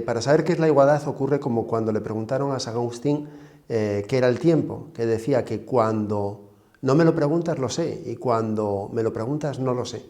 para saber qué es la igualdad ocurre como cuando le preguntaron a San Agustín qué era el tiempo, que decía que cuando no me lo preguntas lo sé y cuando me lo preguntas no lo sé.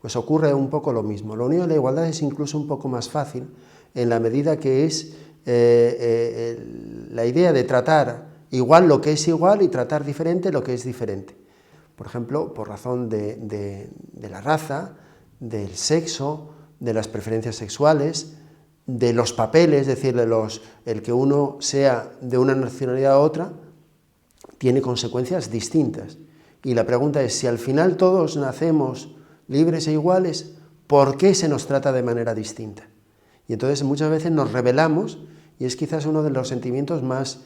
Pues ocurre un poco lo mismo. Lo único de la igualdad es incluso un poco más fácil en la medida que es la idea de tratar igual lo que es igual y tratar diferente lo que es diferente. Por ejemplo, por razón de la raza, del sexo, de las preferencias sexuales, de los papeles, es decir, el que uno sea de una nacionalidad a otra, tiene consecuencias distintas. Y la pregunta es, si al final todos nacemos libres e iguales, ¿por qué se nos trata de manera distinta? Y entonces muchas veces nos rebelamos, y es quizás uno de los sentimientos más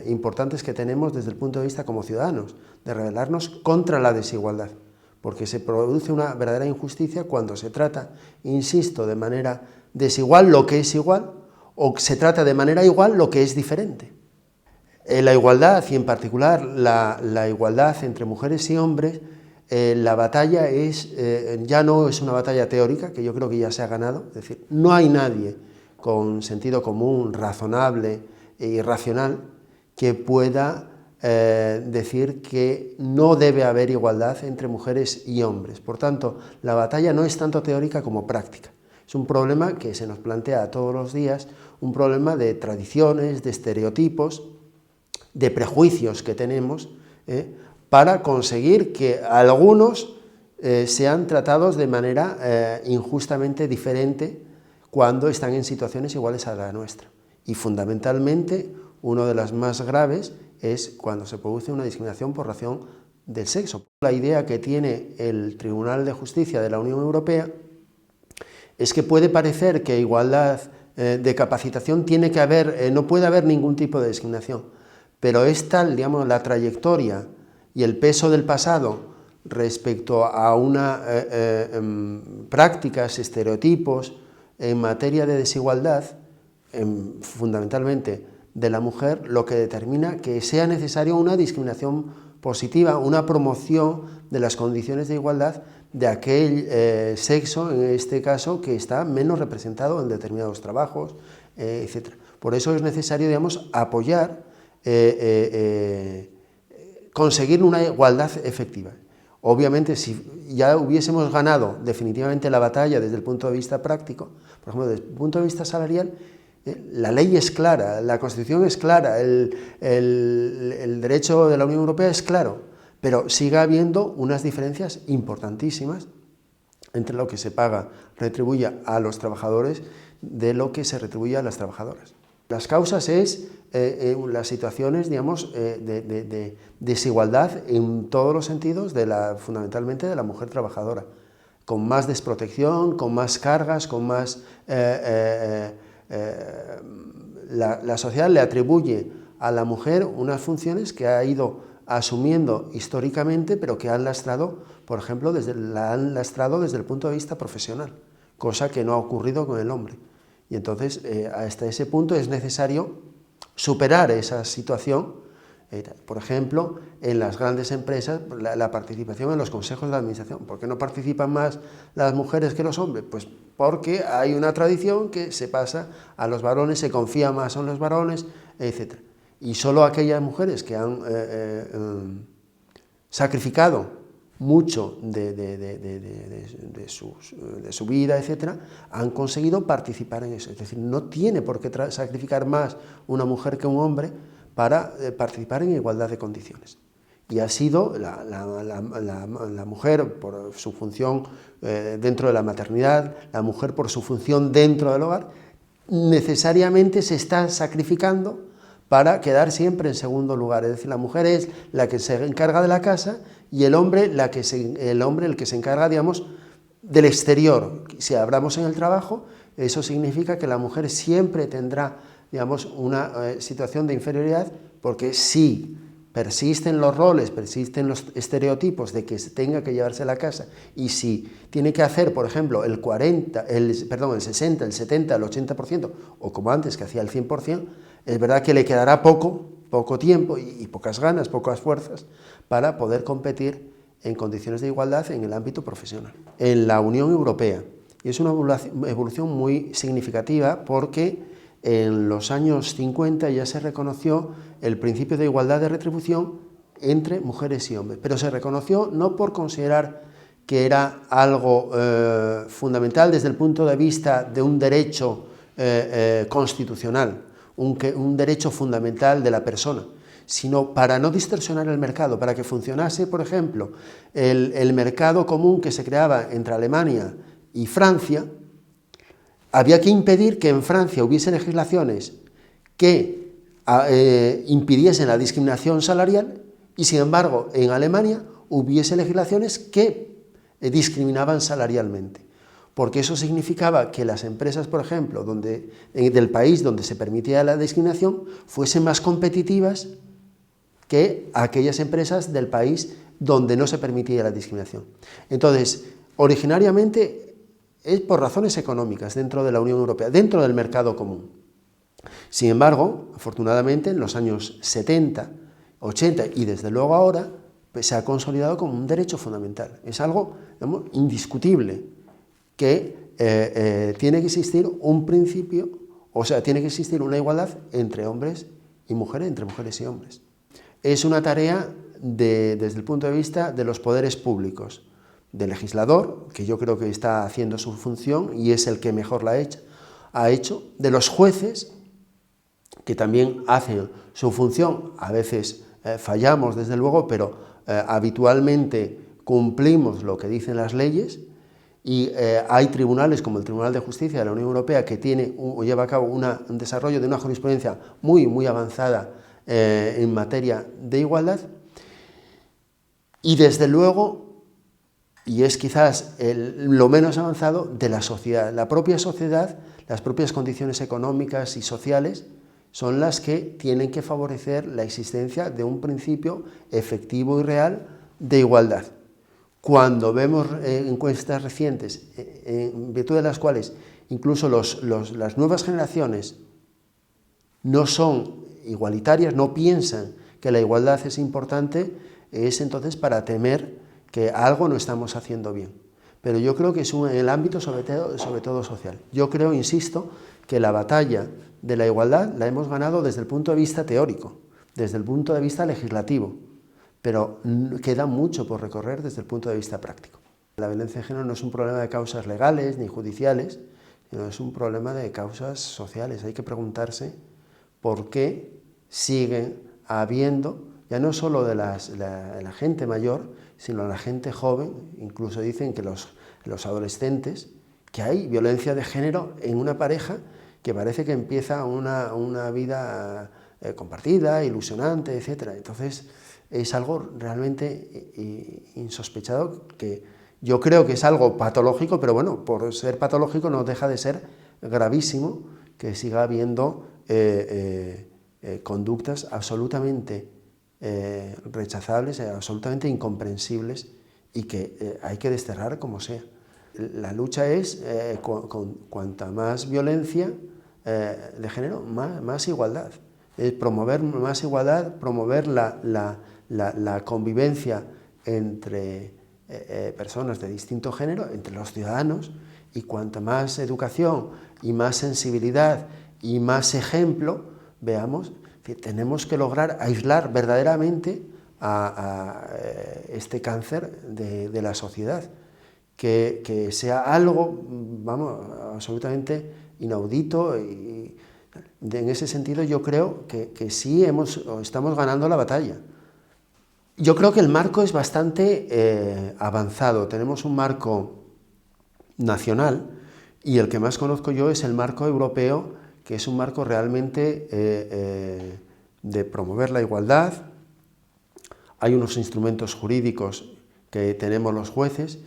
importantes que tenemos desde el punto de vista como ciudadanos, de rebelarnos contra la desigualdad, porque se produce una verdadera injusticia cuando se trata, insisto, de manera desigual lo que es igual, o se trata de manera igual lo que es diferente. La igualdad, y en particular la igualdad entre mujeres y hombres, la batalla ya no es una batalla teórica, que yo creo que ya se ha ganado, es decir, no hay nadie con sentido común, razonable e irracional que pueda decir que no debe haber igualdad entre mujeres y hombres. Por tanto, la batalla no es tanto teórica como práctica. Es un problema que se nos plantea todos los días, un problema de tradiciones, de estereotipos, de prejuicios que tenemos, para conseguir que algunos sean tratados de manera injustamente diferente cuando están en situaciones iguales a la nuestra. Y fundamentalmente, una de las más graves es cuando se produce una discriminación por razón del sexo. La idea que tiene el Tribunal de Justicia de la Unión Europea es que puede parecer que igualdad de capacitación tiene que haber, no puede haber ningún tipo de discriminación, pero es tal, digamos, la trayectoria y el peso del pasado respecto a prácticas, estereotipos en materia de desigualdad, fundamentalmente de la mujer, lo que determina que sea necesaria una discriminación positiva, una promoción de las condiciones de igualdad de aquel sexo, en este caso, que está menos representado en determinados trabajos, etc. Por eso es necesario, digamos, apoyar, conseguir una igualdad efectiva. Obviamente, si ya hubiésemos ganado definitivamente la batalla desde el punto de vista práctico, por ejemplo, desde el punto de vista salarial, la ley es clara, la Constitución es clara, el derecho de la Unión Europea es claro, pero sigue habiendo unas diferencias importantísimas entre lo que se paga, retribuye a los trabajadores de lo que se retribuye a las trabajadoras. Las causas es las situaciones, digamos, de desigualdad en todos los sentidos, fundamentalmente de la mujer trabajadora, con más desprotección, con más cargas, con más... la sociedad le atribuye a la mujer unas funciones que ha ido asumiendo históricamente, pero que han lastrado, por ejemplo, desde el punto de vista profesional, cosa que no ha ocurrido con el hombre. Y entonces, hasta ese punto es necesario superar esa situación. Por ejemplo, en las grandes empresas, la participación en los consejos de administración. ¿Por qué no participan más las mujeres que los hombres? Pues porque hay una tradición que se pasa a los varones, se confía más en los varones, etc. Y solo aquellas mujeres que han sacrificado mucho de su vida, etcétera, han conseguido participar en eso. Es decir, no tiene por qué sacrificar más una mujer que un hombre para participar en igualdad de condiciones. Y ha sido la mujer por su función dentro de la maternidad, la mujer por su función dentro del hogar, necesariamente se está sacrificando para quedar siempre en segundo lugar. Es decir, la mujer es la que se encarga de la casa y el hombre el que se encarga, digamos, del exterior. Si hablamos en el trabajo, eso significa que la mujer siempre tendrá, digamos, una situación de inferioridad, porque si persisten los roles, persisten los estereotipos de que se tenga que llevarse la casa, y si tiene que hacer, por ejemplo, el 60, el 70, el 80%, o como antes, que hacía el 100%, es verdad que le quedará poco tiempo y pocas ganas, pocas fuerzas, para poder competir en condiciones de igualdad en el ámbito profesional. En la Unión Europea Y es una evolución muy significativa porque en los años 50 ya se reconoció el principio de igualdad de retribución entre mujeres y hombres, pero se reconoció no por considerar que era algo fundamental desde el punto de vista de un derecho constitucional, un derecho fundamental de la persona, sino para no distorsionar el mercado, para que funcionase, por ejemplo, el mercado común que se creaba entre Alemania y Francia. Había que impedir que en Francia hubiese legislaciones que impidiesen la discriminación salarial y, sin embargo, en Alemania hubiese legislaciones que discriminaban salarialmente, porque eso significaba que las empresas, por ejemplo, del país donde se permitía la discriminación, fuesen más competitivas que aquellas empresas del país donde no se permitía la discriminación. Entonces, originariamente es por razones económicas dentro de la Unión Europea, dentro del mercado común. Sin embargo, afortunadamente, en los años 70, 80 y desde luego ahora, pues se ha consolidado como un derecho fundamental. Es algo, digamos, indiscutible, que tiene que existir un principio, o sea, tiene que existir una igualdad entre hombres y mujeres, entre mujeres y hombres. Es una tarea desde el punto de vista de los poderes públicos, del legislador, que yo creo que está haciendo su función y es el que mejor la ha hecho, de los jueces, que también hacen su función, a veces fallamos desde luego, pero habitualmente cumplimos lo que dicen las leyes, y hay tribunales como el Tribunal de Justicia de la Unión Europea que lleva a cabo un desarrollo de una jurisprudencia muy avanzada en materia de igualdad, y desde luego, y es quizás lo menos avanzado, de la sociedad. La propia sociedad, las propias condiciones económicas y sociales son las que tienen que favorecer la existencia de un principio efectivo y real de igualdad. Cuando vemos encuestas recientes, en virtud de las cuales incluso las nuevas generaciones no son igualitarias, no piensan que la igualdad es importante, es entonces para temer que algo no estamos haciendo bien. Pero yo creo que es en el ámbito sobre todo social. Yo creo, insisto, que la batalla de la igualdad la hemos ganado desde el punto de vista teórico, desde el punto de vista legislativo, pero queda mucho por recorrer desde el punto de vista práctico. La violencia de género no es un problema de causas legales ni judiciales, sino es un problema de causas sociales. Hay que preguntarse por qué siguen habiendo, ya no solo de la gente mayor, sino la gente joven, incluso dicen que los adolescentes, que hay violencia de género en una pareja que parece que empieza una vida compartida, ilusionante, etc. Entonces, es algo realmente insospechado, que yo creo que es algo patológico, pero bueno, por ser patológico no deja de ser gravísimo que siga habiendo conductas absolutamente rechazables, absolutamente incomprensibles y que hay que desterrar como sea. La lucha es, con cuanta más violencia de género, más igualdad. Es promover más igualdad, promover la convivencia entre personas de distinto género, entre los ciudadanos, y cuanta más educación y más sensibilidad y más ejemplo veamos, que tenemos que lograr aislar verdaderamente a este cáncer de la sociedad, que sea algo, vamos, absolutamente inaudito, y en ese sentido yo creo que sí estamos ganando la batalla. Yo creo que el marco es bastante avanzado. Tenemos un marco nacional y el que más conozco yo es el marco europeo, que es un marco realmente de promover la igualdad. Hay unos instrumentos jurídicos que tenemos los jueces,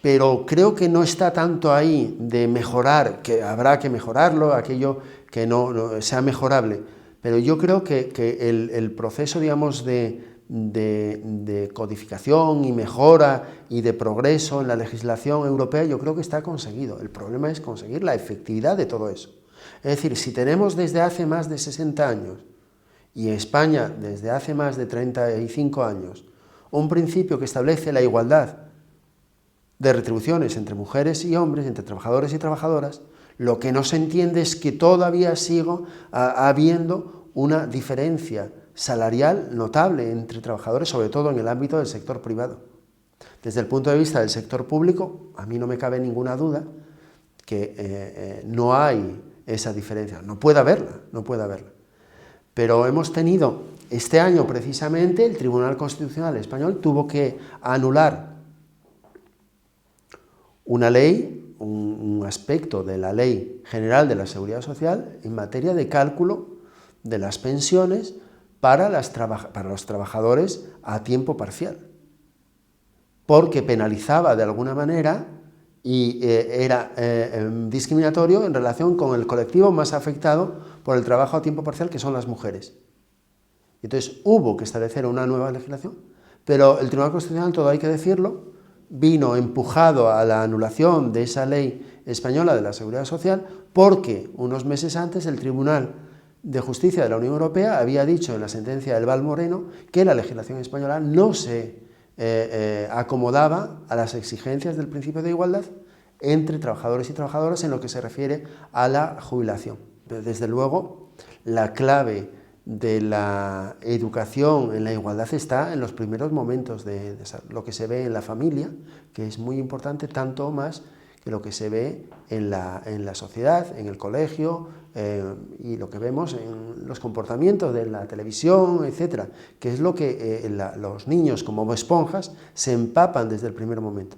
pero creo que no está tanto ahí de mejorar, que habrá que mejorarlo, aquello que no sea mejorable, pero yo creo que el proceso, digamos, de codificación y mejora y de progreso en la legislación europea, yo creo que está conseguido. El problema es conseguir la efectividad de todo eso. Es decir, si tenemos desde hace más de 60 años y España desde hace más de 35 años un principio que establece la igualdad de retribuciones entre mujeres y hombres, entre trabajadores y trabajadoras, lo que no se entiende es que todavía siga habiendo una diferencia salarial notable entre trabajadores, sobre todo en el ámbito del sector privado. Desde el punto de vista del sector público, a mí no me cabe ninguna duda que no hay esa diferencia, no puede haberla. Pero hemos tenido, este año precisamente, el Tribunal Constitucional Español tuvo que anular una ley, un aspecto de la Ley General de la Seguridad Social en materia de cálculo de las pensiones para los trabajadores a tiempo parcial, porque penalizaba de alguna manera y era discriminatorio en relación con el colectivo más afectado por el trabajo a tiempo parcial, que son las mujeres. Entonces hubo que establecer una nueva legislación, pero el Tribunal Constitucional, todo hay que decirlo, vino empujado a la anulación de esa ley española de la Seguridad Social porque unos meses antes el Tribunal de Justicia de la Unión Europea había dicho en la sentencia del Val Moreno que la legislación española no se acomodaba a las exigencias del principio de igualdad entre trabajadores y trabajadoras en lo que se refiere a la jubilación. Pero desde luego, la clave de la educación en la igualdad está en los primeros momentos de lo que se ve en la familia, que es muy importante, tanto más que lo que se ve en la sociedad, en el colegio, y lo que vemos en los comportamientos de la televisión, etcétera, que es lo que los niños, como esponjas, se empapan desde el primer momento.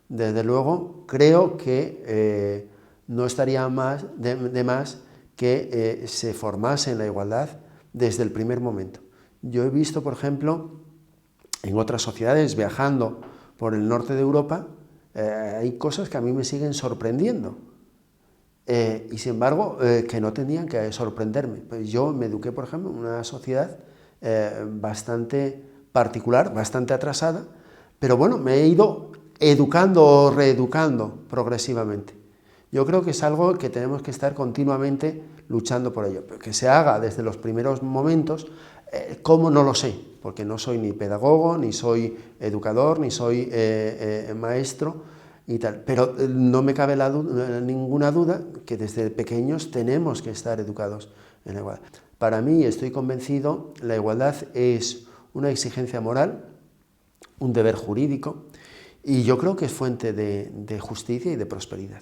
Desde luego, creo que no estaría de más que se formase en la igualdad desde el primer momento. Yo he visto, por ejemplo, en otras sociedades, viajando por el norte de Europa, hay cosas que a mí me siguen sorprendiendo, y sin embargo, que no tenían que sorprenderme. Pues yo me eduqué, por ejemplo, en una sociedad bastante particular, bastante atrasada, pero bueno, me he ido educando o reeducando progresivamente. Yo creo que es algo que tenemos que estar continuamente luchando por ello. Que se haga desde los primeros momentos, ¿cómo? No lo sé, porque no soy ni pedagogo, ni soy educador, ni soy maestro y tal. Pero no me cabe ninguna duda que desde pequeños tenemos que estar educados en la igualdad. Para mí, estoy convencido, la igualdad es una exigencia moral, un deber jurídico, y yo creo que es fuente de justicia y de prosperidad.